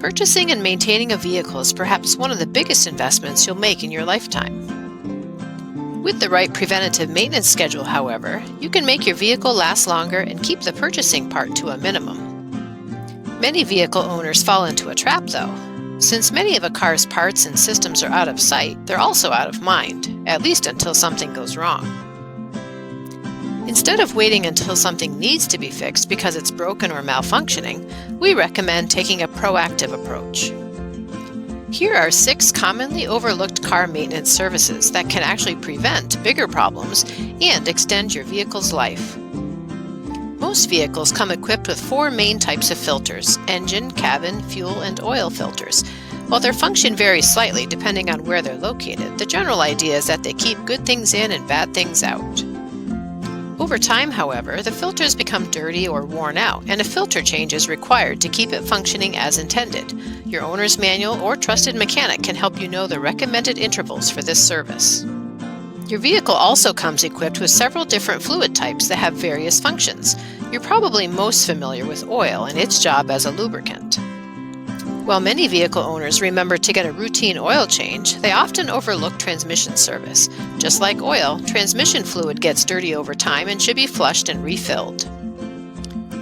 Purchasing and maintaining a vehicle is perhaps one of the biggest investments you'll make in your lifetime. With the right preventative maintenance schedule, however, you can make your vehicle last longer and keep the purchasing part to a minimum. Many vehicle owners fall into a trap, though. Since many of a car's parts and systems are out of sight, they're also out of mind, at least until something goes wrong. Instead of waiting until something needs to be fixed because it's broken or malfunctioning, we recommend taking a proactive approach. Here are 6 commonly overlooked car maintenance services that can actually prevent bigger problems and extend your vehicle's life. Most vehicles come equipped with 4 main types of filters: engine, cabin, fuel, and oil filters. While their function varies slightly depending on where they're located, the general idea is that they keep good things in and bad things out. Over time, however, the filters become dirty or worn out, and a filter change is required to keep it functioning as intended. Your owner's manual or trusted mechanic can help you know the recommended intervals for this service. Your vehicle also comes equipped with several different fluid types that have various functions. You're probably most familiar with oil and its job as a lubricant. While many vehicle owners remember to get a routine oil change, they often overlook transmission service. Just like oil, transmission fluid gets dirty over time and should be flushed and refilled.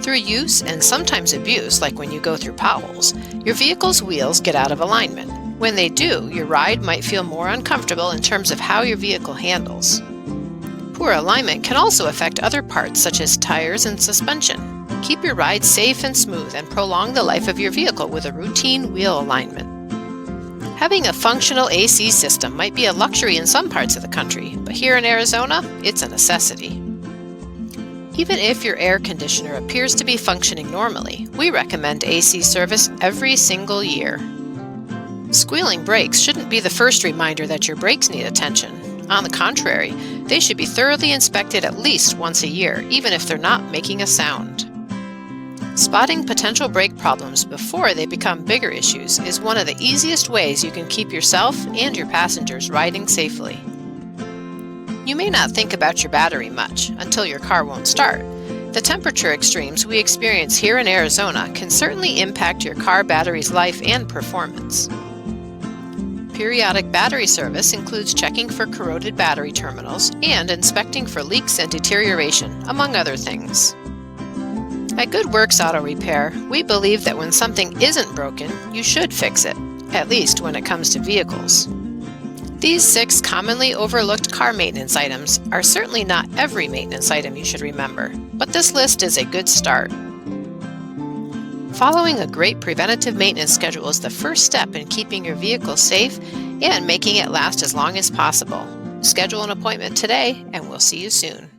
Through use and sometimes abuse, like when you go through potholes, your vehicle's wheels get out of alignment. When they do, your ride might feel more uncomfortable in terms of how your vehicle handles. Poor alignment can also affect other parts such as tires and suspension. Keep your ride safe and smooth and prolong the life of your vehicle with a routine wheel alignment. Having a functional AC system might be a luxury in some parts of the country, but here in Arizona, it's a necessity. Even if your air conditioner appears to be functioning normally, we recommend AC service every single year. Squealing brakes shouldn't be the first reminder that your brakes need attention. On the contrary, they should be thoroughly inspected at least once a year, even if they're not making a sound. Spotting potential brake problems before they become bigger issues is one of the easiest ways you can keep yourself and your passengers riding safely. You may not think about your battery much until your car won't start. The temperature extremes we experience here in Arizona can certainly impact your car battery's life and performance. Periodic battery service includes checking for corroded battery terminals and inspecting for leaks and deterioration, among other things. At Good Works Auto Repair, we believe that when something isn't broken, you should fix it, at least when it comes to vehicles. These 6 commonly overlooked car maintenance items are certainly not every maintenance item you should remember, but this list is a good start. Following a great preventative maintenance schedule is the first step in keeping your vehicle safe and making it last as long as possible. Schedule an appointment today, and we'll see you soon.